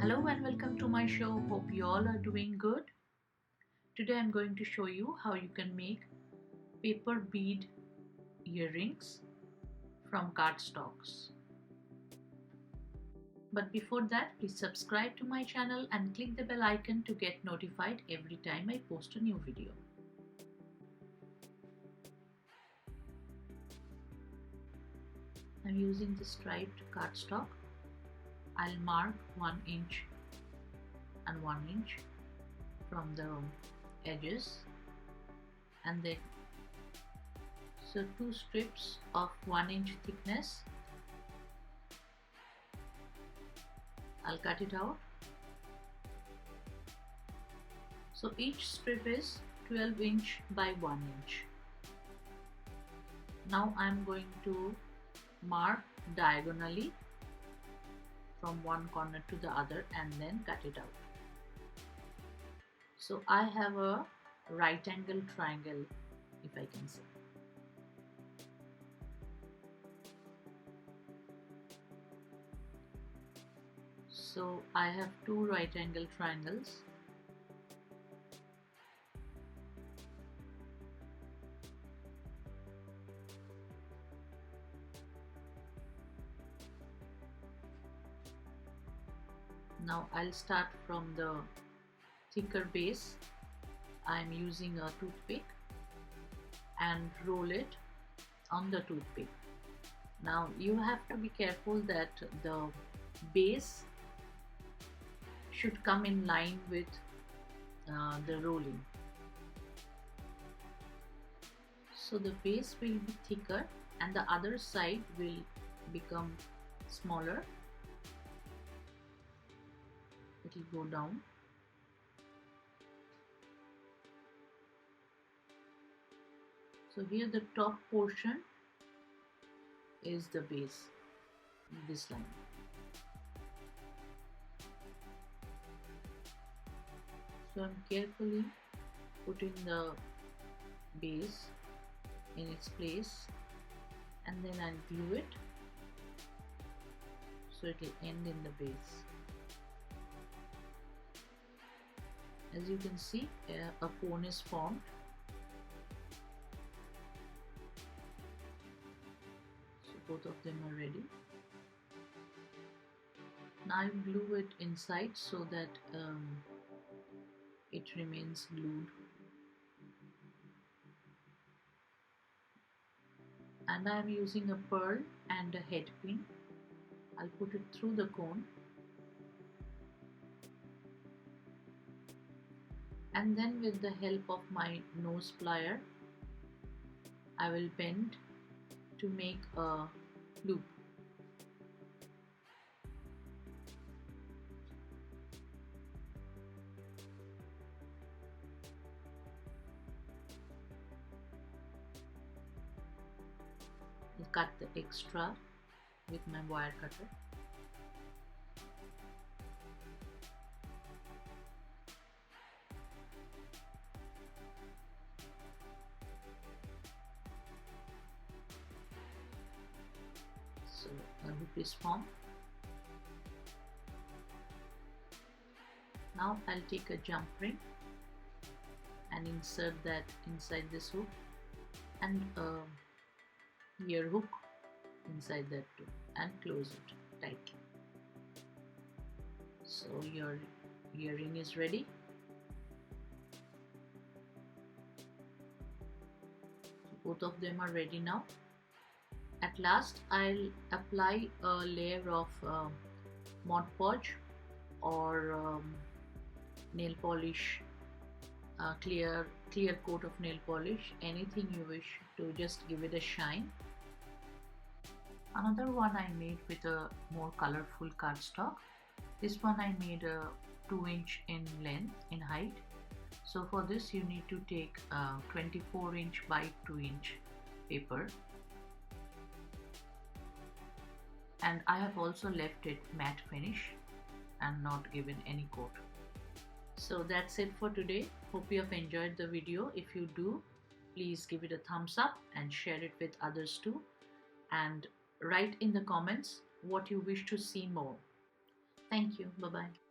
Hello and welcome to my show. Hope you all are doing good. Today I'm going to show you how you can make paper bead earrings from cardstocks. But before that, please subscribe to my channel and click the bell icon to get notified every time I post a new video. I'm using the striped cardstock. I'll mark 1 inch and 1 inch from the edges, and then so 2 strips of 1 inch thickness. I'll cut it out. So each strip is 12 inch by 1 inch. Now I'm going to mark diagonally from one corner to the other and then cut it out. So I have a right angle triangle, if I can say. So I have 2 right angle triangles. Now I'll start from the thicker base. I'm using a toothpick and roll it on the toothpick. Now you have to be careful that the base should come in line with the rolling. So the base will be thicker and the other side will become smaller. It will go down. So here the top portion is the base, this line. So I'm carefully putting the base in its place and then I'll glue it so it will end in the base. As you can see, a cone is formed. So both of them are ready. Now I glue it inside so that it remains glued. And I am using a pearl and a head pin. I'll put it through the cone. And then with the help of my nose plier, I will bend to make a loop. I'll cut the extra with my wire cutter. So a hoop is formed. Now I'll take a jump ring and insert that inside this hoop and a ear hook inside that too and close it tightly. So your earring is ready. So both of them are ready now. At last I'll apply a layer of Mod Podge or nail polish, clear coat of nail polish, anything you wish to just give it a shine. Another one I made with a more colorful cardstock. This one I made a 2 inch in length, in height. So for this you need to take 24 inch by 2 inch paper. And I have also left it matte finish and not given any coat. So that's it for today. Hope you have enjoyed the video. If you do, please give it a thumbs up and share it with others too. And write in the comments what you wish to see more. Thank you. Bye-bye.